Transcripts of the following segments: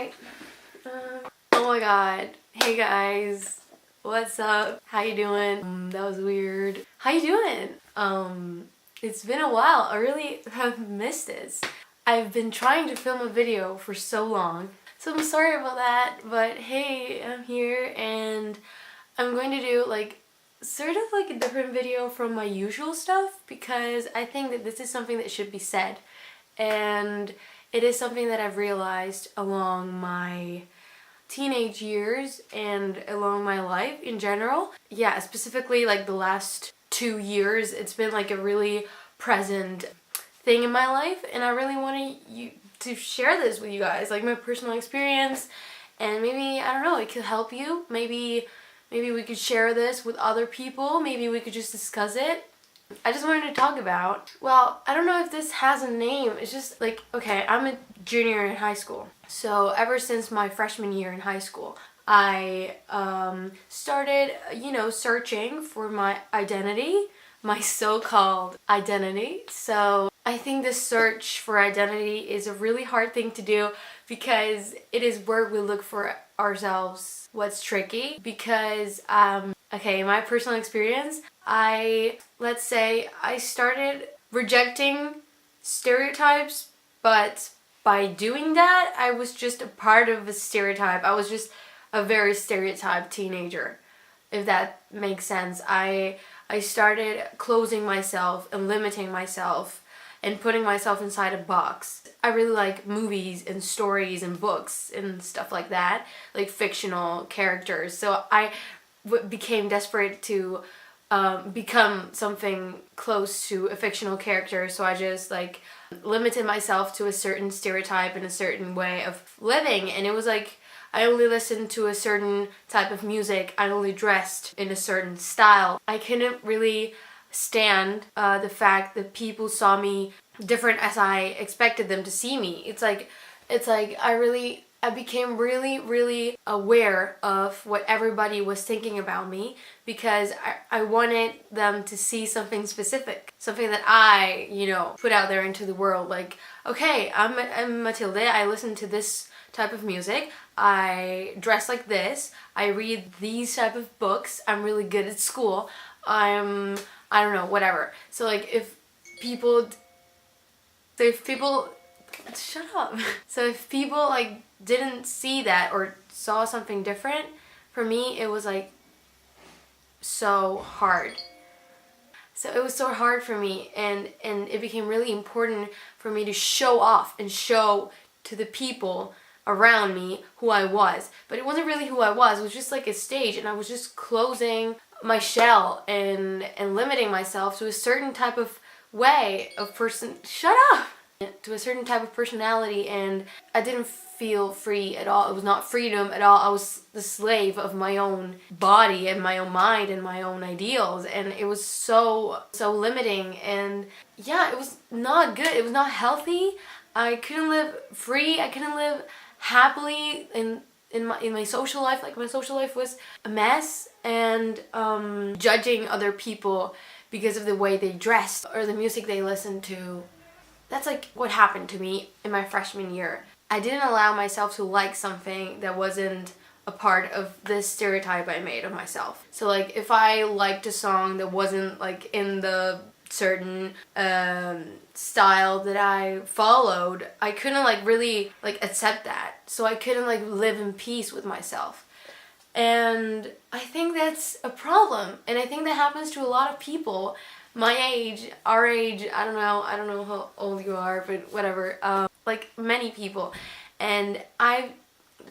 Alright. Oh my god. Hey guys. What's up? How you doing? That was weird. How you doing? It's been a while. I really have missed this. I've been trying to film a video for so long. So I'm sorry about that, but hey, I'm here and I'm going to do sort of a different video from my usual stuff because I think that this is something that should be said. And it is something that I've realized along my teenage years and along my life in general. Yeah, specifically the last 2 years, it's been a really present thing in my life, and I really want to share this with you guys, my personal experience, and maybe, I don't know, it could help you. Maybe we could share this with other people. Maybe we could just discuss it. I just wanted to talk about, well, I don't know if this has a name. It's just okay, I'm a junior in high school. So ever since my freshman year in high school, I started, searching for my identity, my so-called identity. So I think the search for identity is a really hard thing to do because it is where we look for ourselves. What's tricky because, okay, in my personal experience, let's say I started rejecting stereotypes, but by doing that, I was just a part of a stereotype. I was just a very stereotyped teenager, if that makes sense. I started closing myself and limiting myself and putting myself inside a box. I really like movies and stories and books and stuff like that, fictional characters. So I became desperate to become something close to a fictional character, so I just limited myself to a certain stereotype and a certain way of living. And it was I only listened to a certain type of music, I only dressed in a certain style. I couldn't really stand the fact that people saw me different as I expected them to see me. I became really aware of what everybody was thinking about me because I wanted them to see something specific, something that I, put out there into the world. Okay, I'm Matilda, I listen to this type of music, I dress like this, I read these type of books, I'm really good at school, I don't know, whatever. So if people shut up. So if people didn't see that or saw something different, for me it was so hard. So it was so hard for me, and it became really important for me to show off and show to the people around me who I was. But it wasn't really who I was. It was just a stage, and I was just closing my shell and limiting myself to a certain type of way of person. Shut up! To a certain type of personality, and I didn't feel free at all. It was not freedom at all. I was the slave of my own body and my own mind and my own ideals, and it was so limiting, and yeah, it was not good. It was not healthy. I couldn't live free. I couldn't live happily in my social life. My social life was a mess, and judging other people because of the way they dressed or the music they listened to. That's what happened to me in my freshman year. I didn't allow myself to like something that wasn't a part of this stereotype I made of myself. So if I liked a song that wasn't in the certain style that I followed, I couldn't really accept that. So I couldn't live in peace with myself. And I think that's a problem. And I think that happens to a lot of people my age, our age, I don't know how old you are, but whatever, many people. And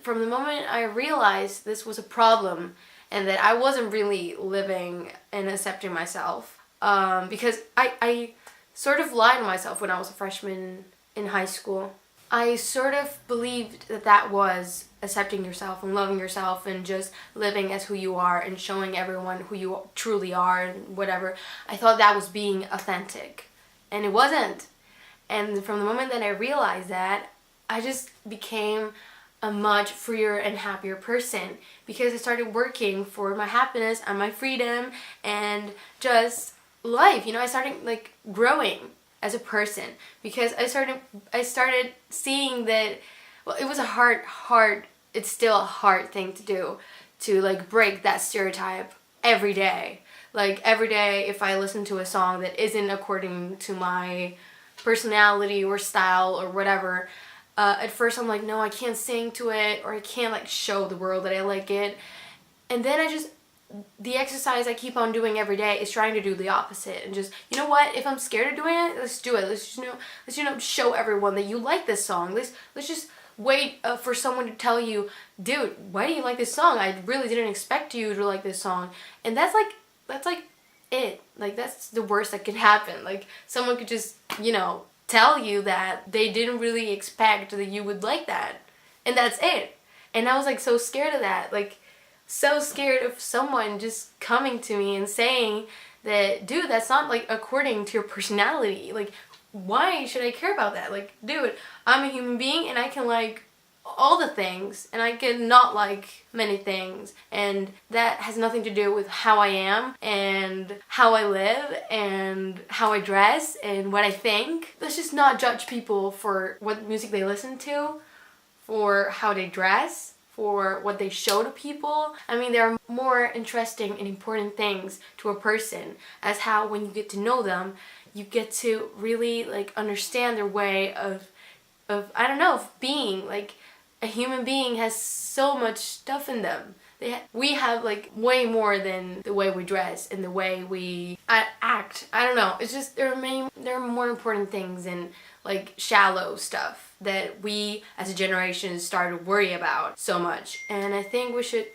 from the moment I realized this was a problem and that I wasn't really living and accepting myself, because I sort of lied to myself when I was a freshman in high school. I sort of believed that was accepting yourself and loving yourself and just living as who you are and showing everyone who you truly are and whatever. I thought that was being authentic, and it wasn't. And from the moment that I realized that, I just became a much freer and happier person because I started working for my happiness and my freedom and just life. I started growing as a person because I started seeing that well, it was a it's still a hard thing to do, to like break that stereotype every day. Like every day if I listen to a song that isn't according to my personality or style or whatever, at first I'm like, no, I can't sing to it, or I can't like show the world that I like it. And then the exercise I keep on doing every day is trying to do the opposite, and just, you know what, if I'm scared of doing it, let's do it. Let's just show everyone that you like this song. Let's just wait for someone to tell you, dude, why do you like this song? I really didn't expect you to like this song. And that's like it. Like, that's the worst that could happen. Like, someone could just, tell you that they didn't really expect that you would like that. And that's it. And I was like so scared of that. Like, so scared of someone just coming to me and saying that, dude, that's not like according to your personality. Like, why should I care about that? Like, dude, I'm a human being and I can like all the things and I can not like many things, and that has nothing to do with how I am and how I live and how I dress and what I think. Let's just not judge people for what music they listen to, for how they dress, for what they show to people. I mean, there are more interesting and important things to a person, as how when you get to know them, you get to really like understand their way of I don't know, of being. Like, a human being has so much stuff in them. We have like way more than the way we dress and the way we act. I don't know. It's just there are more important things and like shallow stuff that we as a generation start to worry about so much. And I think we should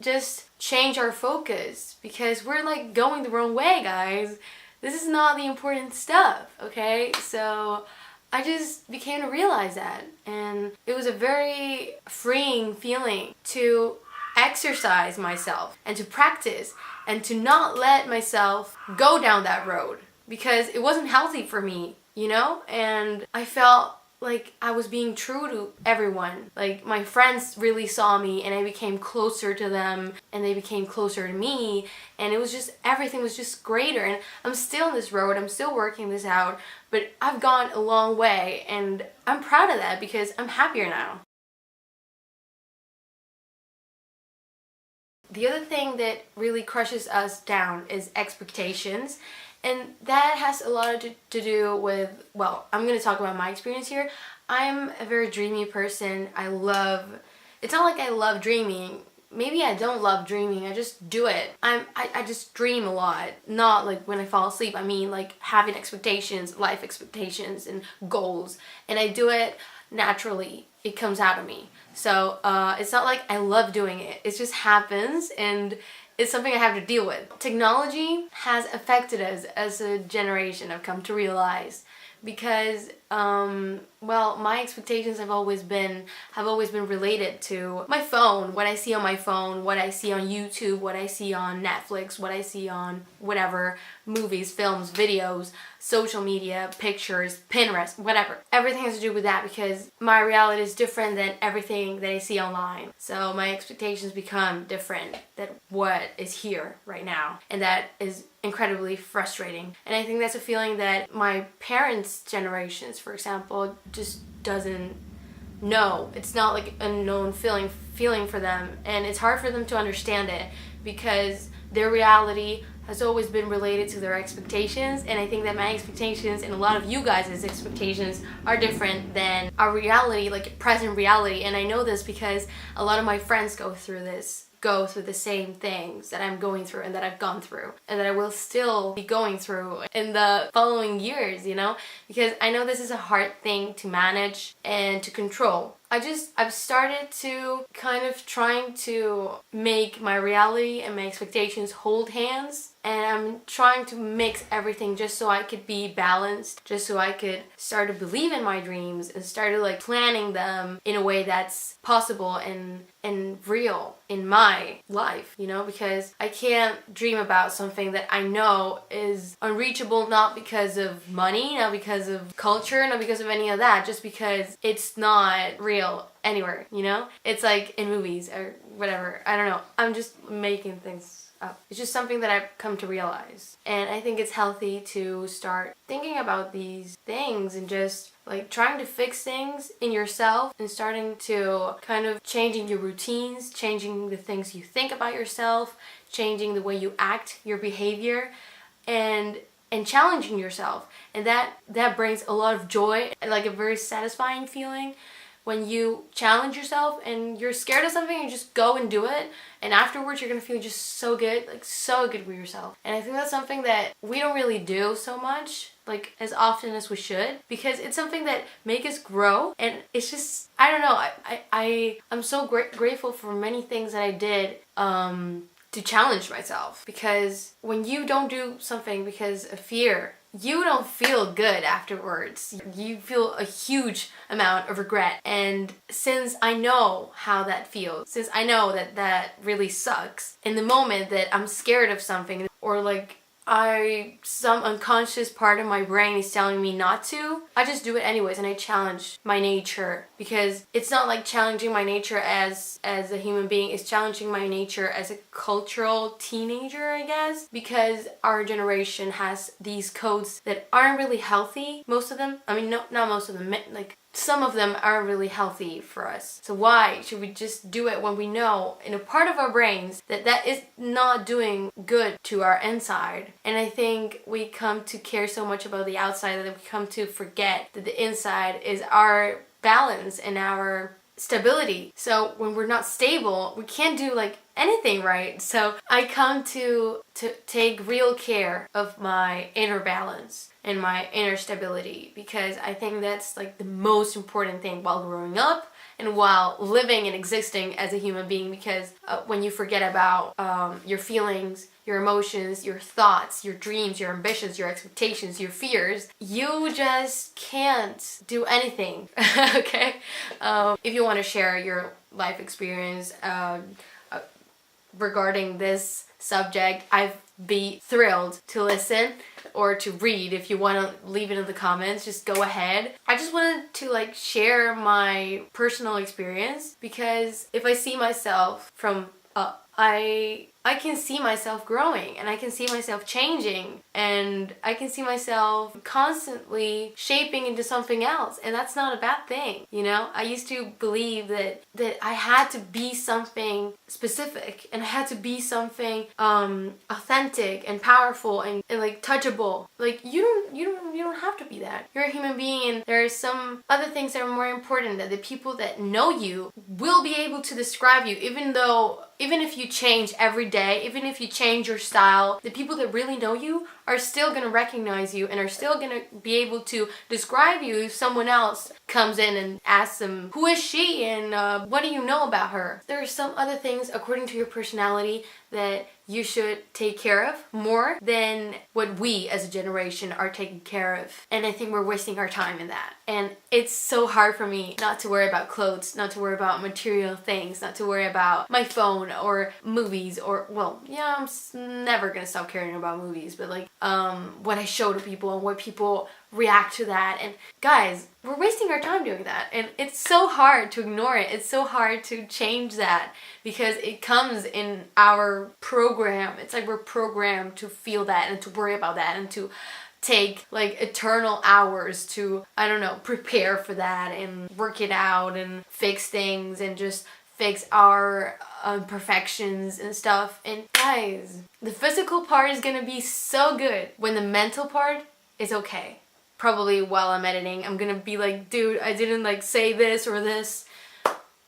just change our focus, because we're like going the wrong way, guys. This is not the important stuff, okay? So I just became to realize that, and it was a very freeing feeling to exercise myself and to practice and to not let myself go down that road, because it wasn't healthy for me, and I felt like I was being true to everyone. Like, my friends really saw me and I became closer to them and they became closer to me, and it was just, everything was just greater. And I'm still on this road, I'm still working this out, but I've gone a long way and I'm proud of that because I'm happier now. The other thing that really crushes us down is expectations. And that has a lot to do with, well, I'm going to talk about my experience here. I'm a very dreamy person. It's not like I love dreaming. Maybe I don't love dreaming, I just do it. I just dream a lot. Not like when I fall asleep. I mean like having expectations, life expectations and goals. And I do it naturally. It comes out of me. So it's not like I love doing it. It just happens, and it's something I have to deal with. Technology has affected us as a generation, I've come to realize, because well, my expectations have always been related to my phone, what I see on my phone, what I see on YouTube, what I see on Netflix, what I see on whatever, movies, films, videos, social media, pictures, Pinterest, whatever. Everything has to do with that, because my reality is different than everything that I see online. So my expectations become different than what is here right now, and that is incredibly frustrating. And I think that's a feeling that my parents' generations, for example, just doesn't know. It's not like a known feeling for them, and it's hard for them to understand it because their reality has always been related to their expectations. And I think that my expectations and a lot of you guys' expectations are different than our reality, like present reality. And I know this because a lot of my friends go through the same things that I'm going through and that I've gone through and that I will still be going through in the following years, because I know this is a hard thing to manage and to control. I've started to kind of trying to make my reality and my expectations hold hands, and I'm trying to mix everything just so I could be balanced, just so I could start to believe in my dreams and start to like planning them in a way that's possible and real in my life, because I can't dream about something that I know is unreachable, not because of money, not because of culture, not because of any of that, just because it's not real anywhere, It's like in movies or whatever. I don't know. I'm just making things up. It's just something that I've come to realize. And I think it's healthy to start thinking about these things and just like trying to fix things in yourself and starting to kind of changing your routines, changing the things you think about yourself, changing the way you act, your behavior, and challenging yourself. And that brings a lot of joy, like a very satisfying feeling when you challenge yourself and you're scared of something and just go and do it, and afterwards you're gonna feel just so good, like so good with yourself. And I think that's something that we don't really do so much, like as often as we should, because it's something that make us grow. And it's just, I don't know, I'm so grateful for many things that I did to challenge myself, because when you don't do something because of fear, you don't feel good afterwards. You feel a huge amount of regret. And since I know how that feels, since I know that that really sucks, in the moment that I'm scared of something, or like some unconscious part of my brain is telling me not to, I just do it anyways, and I challenge my nature. Because it's not like challenging my nature as a human being, it's challenging my nature as a cultural teenager, I guess, because our generation has these codes that aren't really healthy. Most of them, I mean, no, not most of them, like some of them aren't really healthy for us. So why should we just do it when we know in a part of our brains that that is not doing good to our inside? And I think we come to care so much about the outside that we come to forget that the inside is our balance and our stability. So when we're not stable, we can't do like anything right. So I come to take real care of my inner balance and my inner stability, because I think that's like the most important thing while growing up and while living and existing as a human being. Because when you forget about your feelings, your emotions, your thoughts, your dreams, your ambitions, your expectations, your fears, you just can't do anything. Okay? If you want to share your life experience regarding this subject, I'd be thrilled to listen or to read. If you want to leave it in the comments, just go ahead. I just wanted to like share my personal experience, because if I see myself from up, I can see myself growing, and I can see myself changing, and I can see myself constantly shaping into something else, and that's not a bad thing, you know? I used to believe that I had to be something specific, and I had to be something authentic and powerful and like touchable. Like you don't have to be that. You're a human being, and there are some other things that are more important, that the people that know you will be able to describe you, even if you change every day, even if you change your style, the people that really know you are still going to recognize you and are still going to be able to describe you if someone else comes in and asks them, who is she and what do you know about her? There are some other things according to your personality that you should take care of more than what we as a generation are taking care of. And I think we're wasting our time in that. And it's so hard for me not to worry about clothes, not to worry about material things, not to worry about my phone or movies, or, well, yeah, I'm never gonna stop caring about movies, but like what I show to people and what people react to that. And guys, we're wasting our time doing that, and it's so hard to ignore it. It's so hard to change that, because it comes in our program. It's like we're programmed to feel that and to worry about that and to take like eternal hours to, I don't know, prepare for that and work it out and fix things and just fix our imperfections and stuff. And guys, the physical part is gonna be so good when the mental part is okay. Probably while I'm editing, I'm gonna be like, dude, I didn't like say this or this.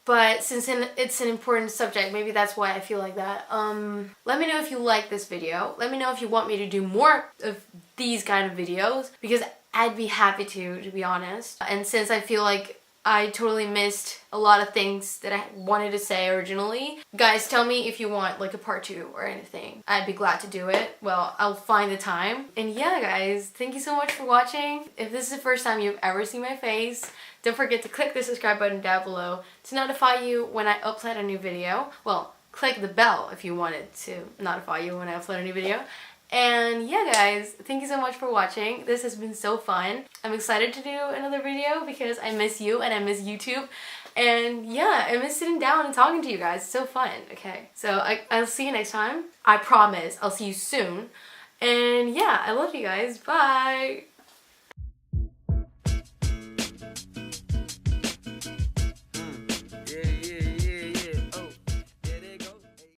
But since it's an important subject, maybe that's why I feel like that. Let me know if you like this video. Let me know if you want me to do more of these kind of videos, because I'd be happy to be honest. And since I feel like I totally missed a lot of things that I wanted to say originally, guys, tell me if you want like a part 2 or anything. I'd be glad to do it. Well, I'll find the time. And yeah, guys, thank you so much for watching. If this is the first time you've ever seen my face, don't forget to click the subscribe button down below to notify you when I upload a new video. Well, click the bell if you want it to notify you when I upload a new video. And yeah guys, thank you so much for watching. This has been so fun. I'm excited to do another video because I miss you and I miss YouTube. And yeah, I miss sitting down and talking to you guys. It's so fun. Okay, so I'll see you next time. I promise I'll see you soon. And yeah, I love you guys. Bye!